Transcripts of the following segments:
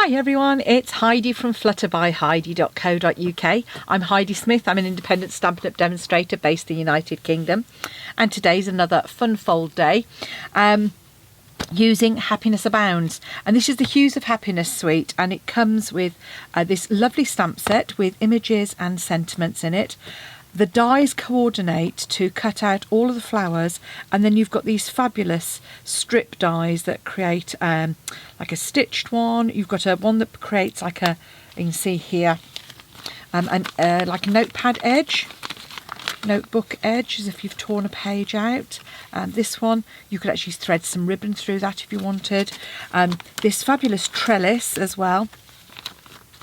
Hi everyone, it's Heidi from flutterbyheidi.co.uk. I'm Heidi Smith, I'm an independent Stampin' Up! Demonstrator based in the United Kingdom, and today's another fun fold day using Happiness Abounds, and this is the Hues of Happiness suite, and it comes with this lovely stamp set with images and sentiments in it. The dies coordinate to cut out all of the flowers, and then you've got these fabulous strip dies that create like a stitched one. You've got a one that creates like a, you can see here, like a notepad edge, notebook edge, as if you've torn a page out. This one, you could actually thread some ribbon through that if you wanted. This fabulous trellis as well.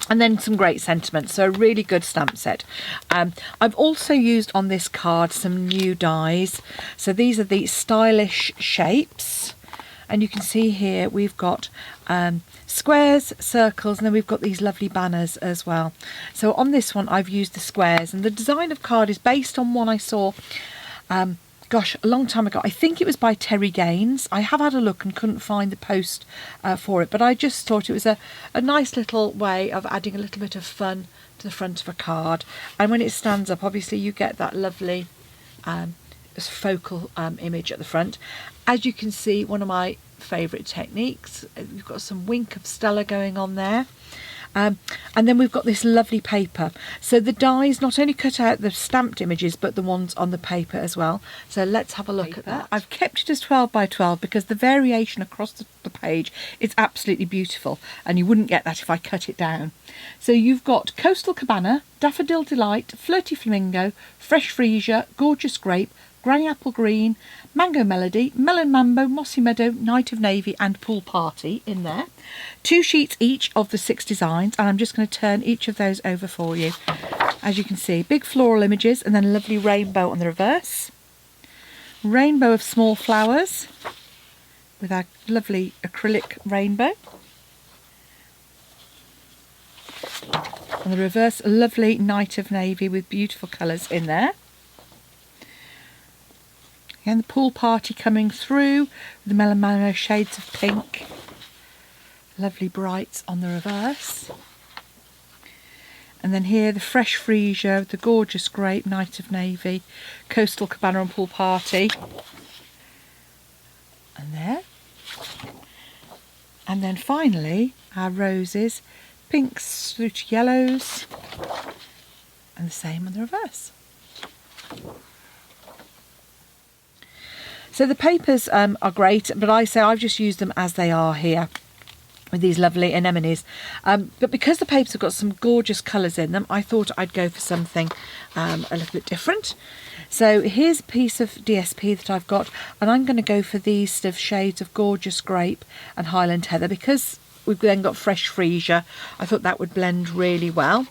And then some great sentiments, so a really good stamp set. I've also used on this card some new dies. So these are the stylish shapes. And you can see here we've got squares, circles, and then we've got these lovely banners as well. So on this one I've used the squares, and the design of card is based on one I saw gosh, a long time ago. I think it was by Terry Gaines. I have had a look and couldn't find the post for it, but I just thought it was a nice little way of adding a little bit of fun to the front of a card. And when it stands up, obviously you get that lovely focal image at the front. As you can see, one of my favourite techniques, we've got some wink of Stella going on there. And then we've got this lovely paper. So the dies not only cut out the stamped images, but the ones on the paper as well. So let's have a look at that. I've kept it as 12 by 12 because the variation across the page is absolutely beautiful, and you wouldn't get that if I cut it down. So you've got Coastal Cabana, Daffodil Delight, Flirty Flamingo, Fresh Freesia, Gorgeous Grape, Granny Apple Green, Mango Melody, Melon Mambo, Mossy Meadow, Night of Navy and Pool Party in there. 2 sheets each of the 6 designs, and I'm just going to turn each of those over for you. As you can see, big floral images and then a lovely rainbow on the reverse. Rainbow of small flowers with our lovely acrylic rainbow. On the reverse, a lovely Night of Navy with beautiful colours in there. And the Pool Party coming through with the Melon shades of pink. Lovely brights on the reverse. And then here the Fresh Freesia, the Gorgeous Grape, Night of Navy, Coastal Cabana and Pool Party. And there. And then finally our roses, pinks through to yellows. And the same on the reverse. So the papers are great, but I've just used them as they are here with these lovely anemones. But because the papers have got some gorgeous colours in them, I thought I'd go for something a little bit different. So here's a piece of DSP that I've got, and I'm going to go for these sort of shades of Gorgeous Grape and Highland Heather, because we've then got Fresh Freesia. I thought that would blend really well.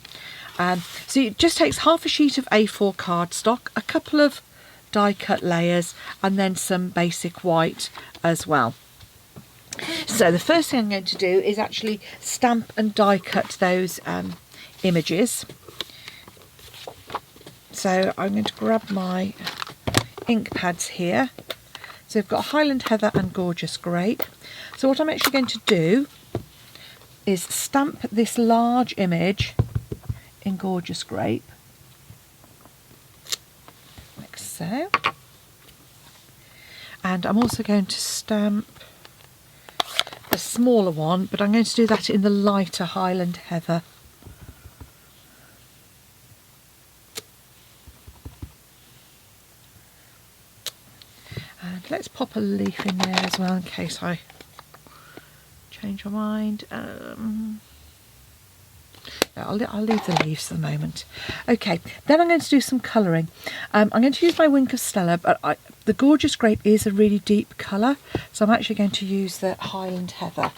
So it just takes half a sheet of A4 cardstock, a couple of die cut layers, and then some basic white as well. So the first thing I'm going to do is actually stamp and die cut those images. So I'm going to grab my ink pads here. So I've got Highland Heather and Gorgeous Grape. So what I'm actually going to do is stamp this large image in Gorgeous Grape. So, and I'm also going to stamp a smaller one, but I'm going to do that in the lighter Highland Heather. And let's pop a leaf in there as well in case I change my mind. I'll leave the leaves for the moment. Okay, then I'm going to do some colouring. I'm going to use my Wink of Stella, but the Gorgeous Grape is a really deep colour, so I'm actually going to use the Highland Heather,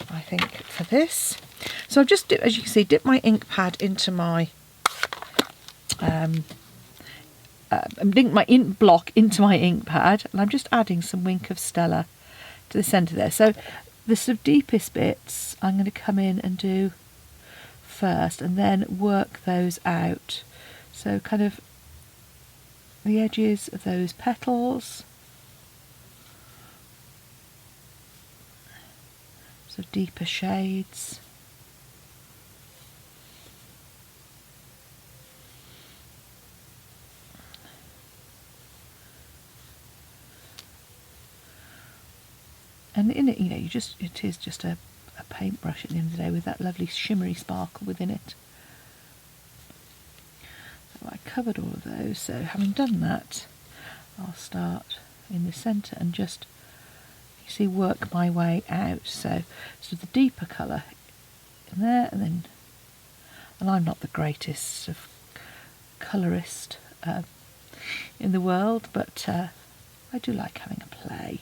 I think, for this. So I've just, as you can see, dipped my ink pad into my ink block into my ink pad, and I'm just adding some Wink of Stella to the centre there. So the sort of deepest bits I'm going to come in and do first, and then work those out. So kind of the edges of those petals, so deeper shades. And in it, you know, it is just a paintbrush at the end of the day with that lovely shimmery sparkle within it. So I covered all of those, so having done that, I'll start in the centre and just, you see, work my way out. So the deeper colour in there, and I'm not the greatest of colourist in the world, but I do like having a play.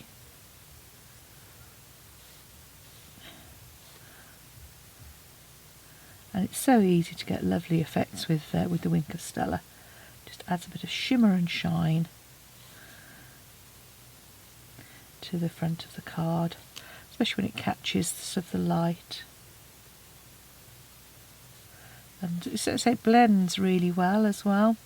And it's so easy to get lovely effects with the Wink of Stella. Just adds a bit of shimmer and shine to the front of the card, especially when it catches sort of the light. And so it blends really well as well.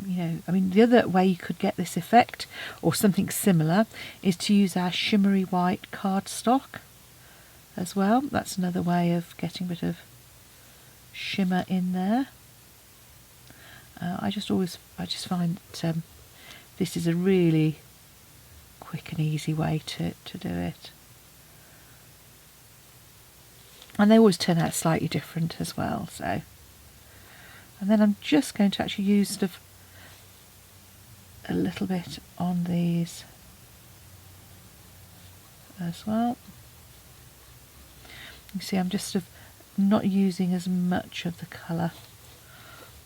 You know, I mean, the other way you could get this effect, or something similar, is to use our shimmery white cardstock as well. That's another way of getting a bit of shimmer in there. I just find that this is a really quick and easy way to do it. And they always turn out slightly different as well. So, and then I'm just going to actually use sort of a little bit on these as well. You see, I'm just sort of not using as much of the colour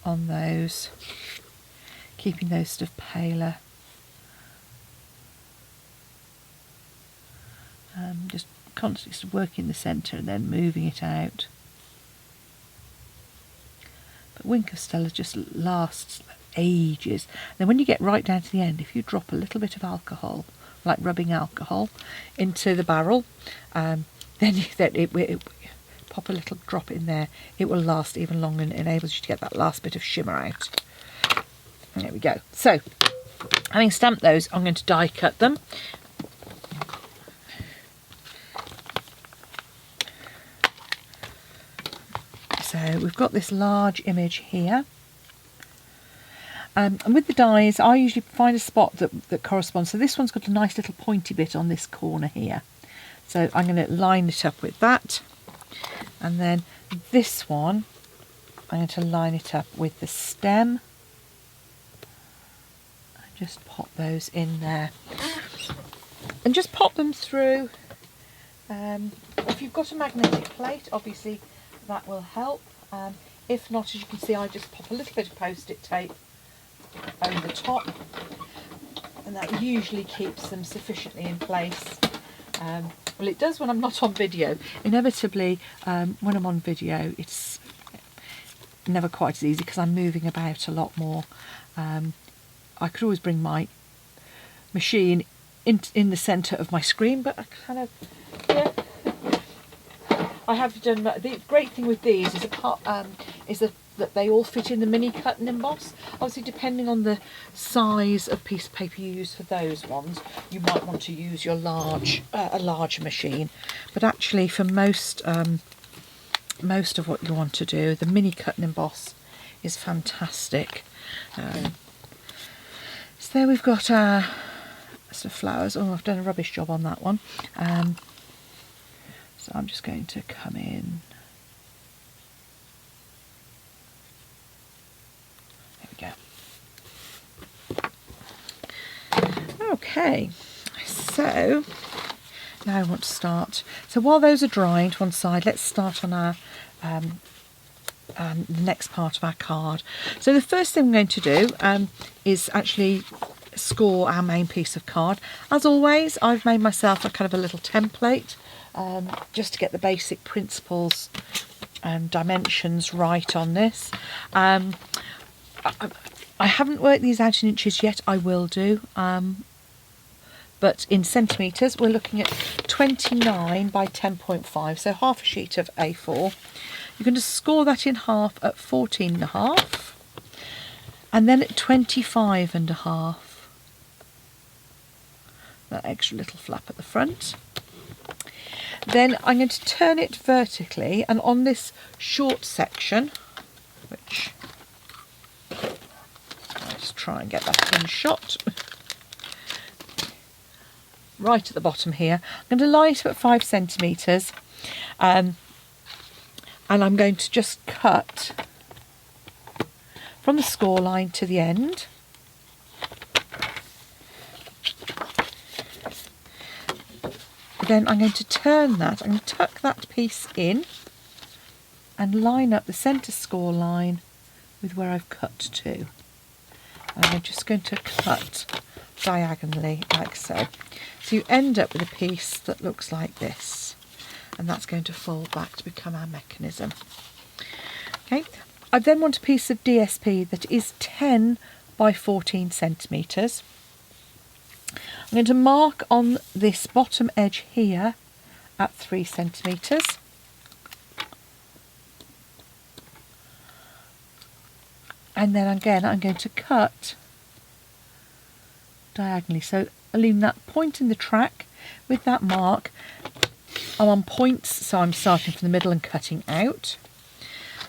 on those, keeping those sort of paler. Just constantly sort of working the centre and then moving it out. But Wink of Stella just lasts ages. Then when you get right down to the end, if you drop a little bit of alcohol, like rubbing alcohol, into the barrel, then it pop a little drop in there, it will last even longer and enables you to get that last bit of shimmer out. There we go. So, having stamped those, I'm going to die cut them. So we've got this large image here. And with the dies, I usually find a spot that corresponds. So this one's got a nice little pointy bit on this corner here. So I'm going to line it up with that. And then this one, I'm going to line it up with the stem. Just pop those in there. And just pop them through. If you've got a magnetic plate, obviously that will help. If not, as you can see, I just pop a little bit of post-it tape over the top, and that usually keeps them sufficiently in place. Well, it does when I'm not on video. Inevitably, when I'm on video, it's never quite as easy because I'm moving about a lot more. I could always bring my machine in the centre of my screen, but I kind of, yeah. I have done. The great thing with these is that they all fit in the mini cut and emboss. Obviously, depending on the size of piece of paper you use for those ones, you might want to use your a larger machine. But actually, for most of what you want to do, the mini cut and emboss is fantastic. So there we've got our sort of flowers. Oh, I've done a rubbish job on that one. So I'm just going to come in. There we go. Okay, so now I want to start. So while those are drying to one side, let's start on our the next part of our card. So the first thing I'm going to do is actually score our main piece of card. As always, I've made myself a kind of a little template just to get the basic principles and dimensions right on this. I haven't worked these out in inches yet. I will do. But in centimetres, we're looking at 29 by 10.5, so half a sheet of A4. You're going to score that in half at 14.5, and then at 25.5. That extra little flap at the front. Then I'm going to turn it vertically, and on this short section, which I'll just try and get that in shot. right at the bottom here. I'm going to line it up at 5 centimetres, and I'm going to just cut from the score line to the end. Then I'm going to turn that, I'm going to tuck that piece in and line up the centre score line with where I've cut to. And I'm just going to cut diagonally like so. So you end up with a piece that looks like this, and that's going to fold back to become our mechanism. Okay, I then want a piece of DSP that is 10 by 14 centimetres. I'm going to mark on this bottom edge here at 3 centimetres. And then again I'm going to cut diagonally. So I leave that point in the track with that mark. I'm on points, so I'm starting from the middle and cutting out.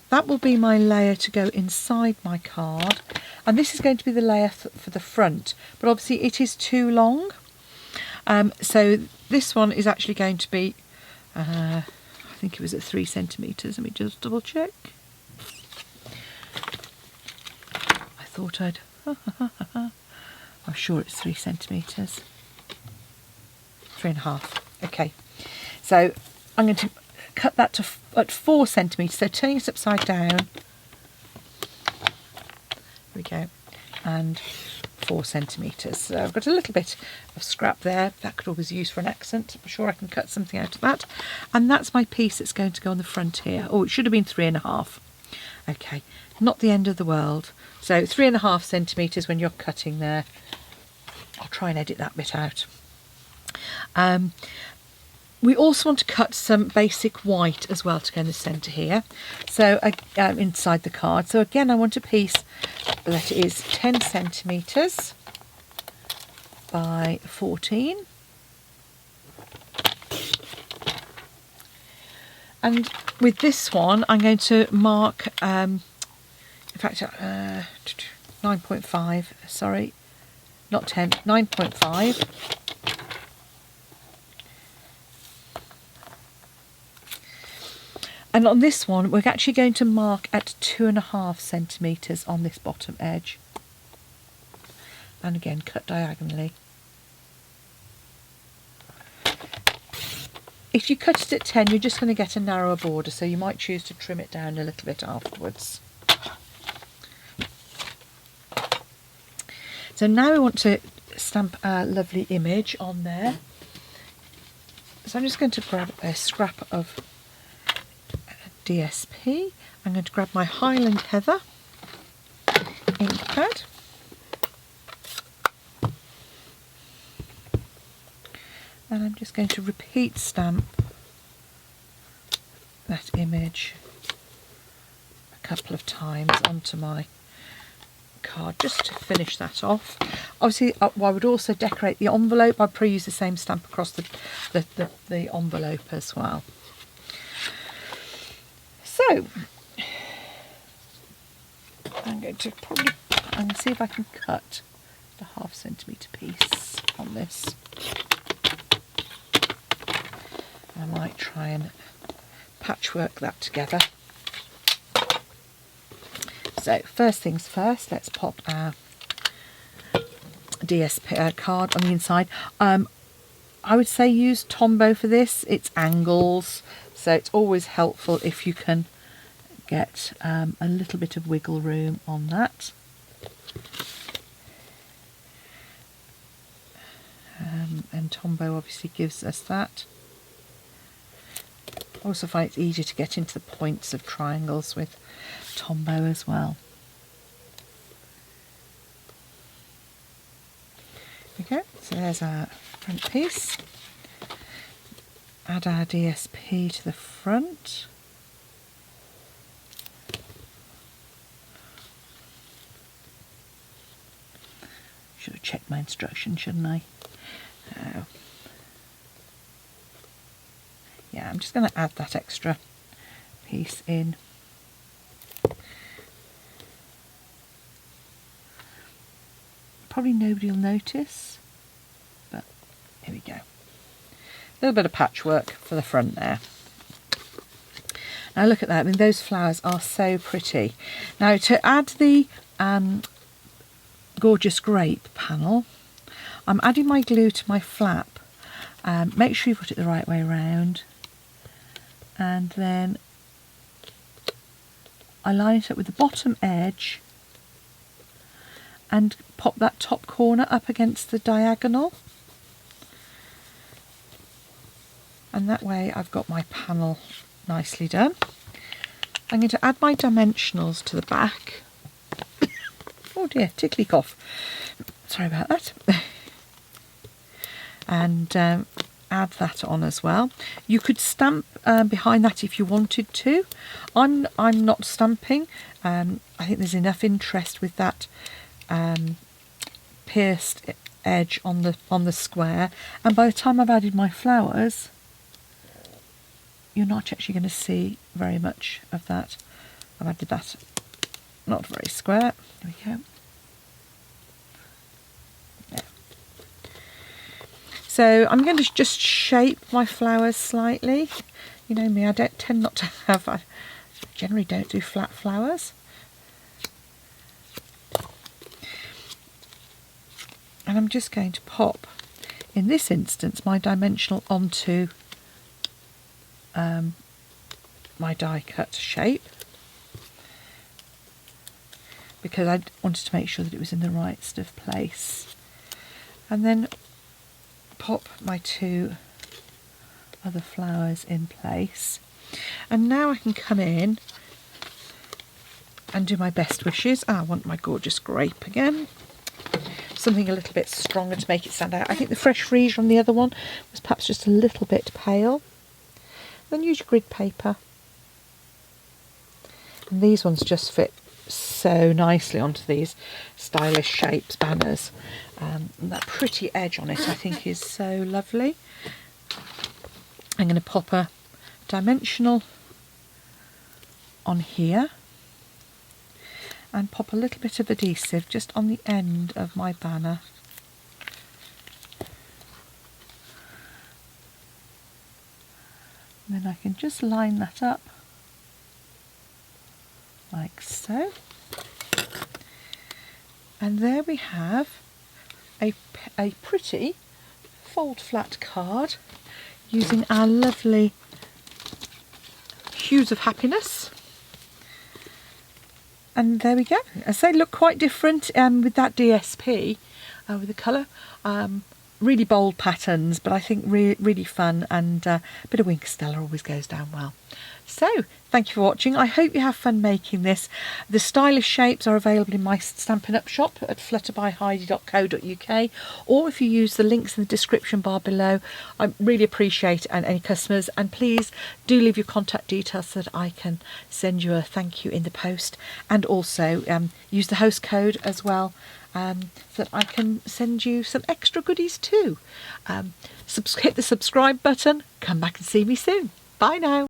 That will be my layer to go inside my card, and this is going to be the layer for the front, but obviously it is too long, so this one is actually going to be I think it was at 3 centimetres. Let me just double check. I thought I'd I'm sure it's 3 centimetres. 3.5. Okay, so I'm going to cut that at 4 centimetres, so turning it upside down. There we go, and 4 centimetres. So I've got a little bit of scrap there. That could always use for an accent. I'm sure I can cut something out of that. And that's my piece that's going to go on the front here. Oh, it should have been 3.5. Okay, not the end of the world. So 3.5 centimetres when you're cutting there. I'll try and edit that bit out. We also want to cut some basic white as well to go in the centre here, so inside the card. So again, I want a piece that is 10 centimetres by 14. And with this one, I'm going to mark, in fact, 9.5, sorry, not 10, 9.5. And on this one, we're actually going to mark at 2.5 centimetres on this bottom edge. And again, cut diagonally. If you cut it at 10, you're just going to get a narrower border, so you might choose to trim it down a little bit afterwards. So now we want to stamp a lovely image on there. So I'm just going to grab a scrap of DSP. I'm going to grab my Highland Heather ink pad. And I'm just going to repeat stamp that image a couple of times onto my card just to finish that off. Obviously, I would also decorate the envelope. I'd probably use the same stamp across the envelope as well. So I'm going to see if I can cut the 0.5 centimetre piece on this. I might try and patchwork that together. So first things first, let's pop our DSP card on the inside. I would say use Tombow for this. It's angles, so it's always helpful if you can get a little bit of wiggle room on that. And Tombow obviously gives us that. I also find it's easier to get into the points of triangles with Tombow as well. Okay, so there's our front piece. Add our DSP to the front. Should have checked my instructions, shouldn't I? Yeah, I'm just going to add that extra piece in. Probably nobody will notice, but Here we go. A little bit of patchwork for the front there. Now look at that. I mean, those flowers are so pretty. Now to add the gorgeous grape panel, I'm adding my glue to my flap. Make sure you put it the right way around, and then I line it up with the bottom edge and pop that top corner up against the diagonal, and that way I've got my panel nicely done. I'm going to add my dimensionals to the back. Oh dear, tickly cough. Sorry about that. And add that on as well. You could stamp behind that if you wanted to. I'm not stamping. I think there's enough interest with that pierced edge on the square, and by the time I've added my flowers, you're not actually going to see very much of that. I've added that not very square. There we go. There. So I'm going to just shape my flowers slightly. You know me, I tend not to have, I generally don't do flat flowers. And I'm just going to pop, in this instance, my dimensional onto my die cut shape, because I wanted to make sure that it was in the right sort of place, and then pop my two other flowers in place. And now I can come in and do my best wishes. I want my gorgeous grape again, something a little bit stronger to make it stand out. I think the fresh freesia on the other one was perhaps just a little bit pale. Then use your grid paper, and these ones just fit so nicely onto these stylish shapes, banners. And that pretty edge on it I think is so lovely. I'm going to pop a dimensional on here and pop a little bit of adhesive just on the end of my banner. And then I can just line that up like so. And there we have a pretty fold flat card using our lovely Hues of Happiness. And there we go. As they look quite different with that DSP, with the colour. Really bold patterns, but I think really fun, and a bit of Winkerstella always goes down well. So thank you for watching. I hope you have fun making this. The stylish shapes are available in my Stampin' Up shop at flutterbyheidi.co.uk, or if you use the links in the description bar below. I really appreciate any customers, and please do leave your contact details so that I can send you a thank you in the post, and also use the host code as well, so that I can send you some extra goodies too. Hit the subscribe button. Come back and see me soon. Bye now.